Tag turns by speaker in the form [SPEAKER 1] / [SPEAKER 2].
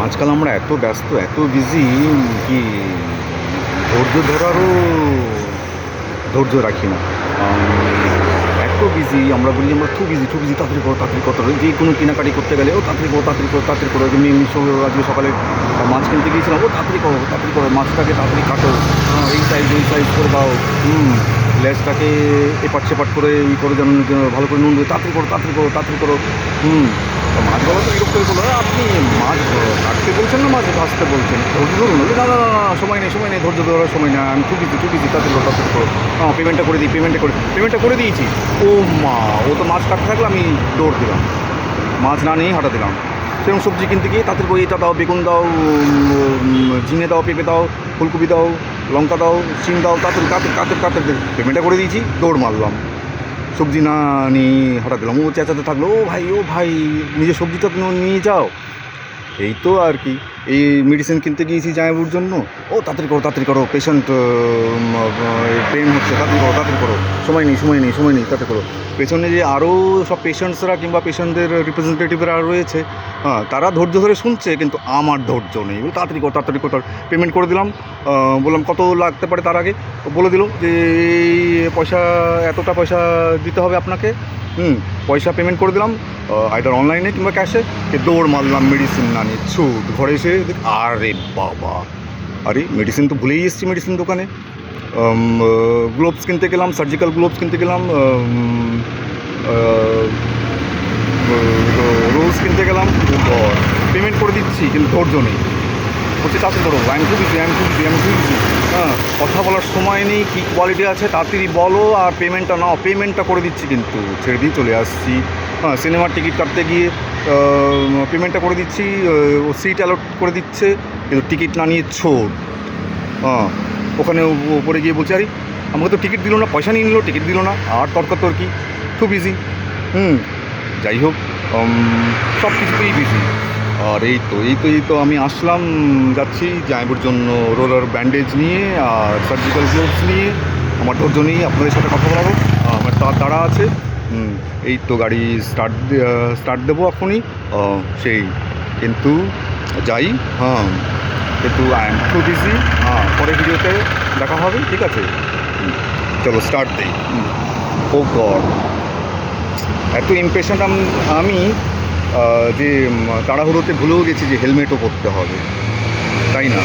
[SPEAKER 1] আজকাল আমরা এত ব্যস্ত, এত বিজি কি ধৈর্য ধরারও ধৈর্য রাখি না। এত বিজি আমরা বলি আমরা খুব বিজি, খুব বিজি, তাড়াতাড়ি করো, তাড়াতাড়ি করো। যে কোনো কেনাকাটি করতে গেলে ও তাড়াতাড়ি করো, তাড়াতাড়ি করো, তাড়াতাড়ি করো। এমনি এমনি আজকে সকালে মাছ কিনতে গিয়েছিলাম, ও তাড়াতাড়ি করো, তাড়াতাড়ি করো, মাছটাকে তাড়াতাড়ি কাটো, এই সাইজ ওই সাইজ করে দাও, লেজটাকে এপাট সেপাট করে করে যেন ভালো করে নুন দিয়ে তাড়াতাড়ি করো, তাড়াতাড়ি করো, তাড়াতাড়ি করো। মাছ বলা তো বিরক্ত করে বলো, আপনি মাছ কাটতে বলছেন না মাছ ভাজতে বলছেন, ধৈর্য ধরুন। না না না না, সময় নেই, সময় নেই, ধৈর্য ধরার সময় না, আমি খুব বিজি, খুব বিজি, তাড়াতাড়ি করো, তাড়াতাড়ি করো। পেমেন্টটা করে দিই, পেমেন্টটা করে দিয়েছি। ও মা, ও তো মাছ কাটতে থাকলে আমি দৌড় দিলাম, মাছ না নিয়েই হাঁটা দিলাম। সেরকম সবজি কিনতে গিয়ে তাড়াতাড়ি করে এটা দাও, বেগুন দাও, ঝিঙে দাও, পেঁপে দাও, ফুলকপি দাও, লঙ্কা দাও, শিম দাও, তাড়াতাড়ি তাড়াতাড়ি তাড়াতাড়ি তাড়াতাড়ি পেমেন্টটা করে দিয়েছি, দৌড় মারলাম, সবজি না নিয়ে হঠাৎ দিলাম। ও চেঁচাতে থাকলো, ও ভাই নিজের সবজিটা নিয়ে যাও। এই তো আর কি, এই মেডিসিন কিনতে গিয়েছি জামাইবুর জন্য। ও তাড়াতাড়ি করো, পেশেন্ট পেন হচ্ছে, তাড়াতাড়ি করো, তাড়াতাড়ি করো, সময় নেই, সময় নেই, সময় নেই, তাড়াতাড়ি করো। পেছনে যে আরও সব পেশেন্টসরা কিংবা পেশেন্টদের রিপ্রেজেন্টেটিভরা রয়েছে, তারা ধৈর্য ধরে শুনছে, কিন্তু আমার ধৈর্য নেই। তাড়াতাড়ি করো, তাড়াতাড়ি করো। পেমেন্ট করে দিলাম, বললাম কত লাগতে পারে, তার আগে বলে দিল যে এই পয়সা, এতটা পয়সা দিতে হবে আপনাকে। পয়সা পেমেন্ট করে দিলাম, আইদার অনলাইনে কিংবা ক্যাশে। দৌড় মারলাম মেডিসিন না নিয়ে, ছুট ঘরে এসে আরে বাবা, আরে মেডিসিন তো ভুলেই এসেছি মেডিসিন দোকানে। গ্লোভস কিনতে গেলাম, সার্জিক্যাল গ্লোভস কিনতে গেলাম, রোজ কিনতে গেলাম। পেমেন্ট করে দিচ্ছি, কিন্তু ধৈর্য নেই, বলছি তাড়াতাড়ি করো, আমি খুব বিজি, আমি খুব বিজি, আমি খুব বিজি। কথা বলার সময় নেই, কী কোয়ালিটি আছে তাড়াতাড়ি বলো, আর পেমেন্টটা নাও। পেমেন্টটা করে দিচ্ছি, কিন্তু ছেড়ে দিয়ে চলে আসছি। সিনেমার টিকিট কাটতে গিয়ে পেমেন্টটা করে দিচ্ছি, সিট অ্যালট করে দিচ্ছে, কিন্তু টিকিট না নিয়ে ছোট। ওখানে ওপরে গিয়ে বলছি, আরে আমাকে তো টিকিট দিল না, পয়সা নিয়ে নিল, টিকিট দিল না, আর তর্কি, খুব বিজি। যাই হোক, সব কিছুতেই বিজি। আর এই তো আমি আসলাম, যাচ্ছি জামাইবুর জন্য রোলার ব্যান্ডেজ নিয়ে আর সার্জিক্যাল গ্লোভস নিয়ে। আমার ধৈর্য নেই আপনাদের সাথে কথা বলারও, আমার তাড়া আছে। এই তো গাড়ি স্টার্ট দেবো এখনই, সেই কিন্তু যাই। কিন্তু আই এম টু বিজি। পরের ভিডিওতে দেখা হবে, ঠিক আছে? চলো স্টার্ট দিই। ও গড, এত ইমপেশেন্ট আমি যে তাড়াহুড়োতে ভুলেও গেছি যে হেলমেটও পরতে হবে, তাই না?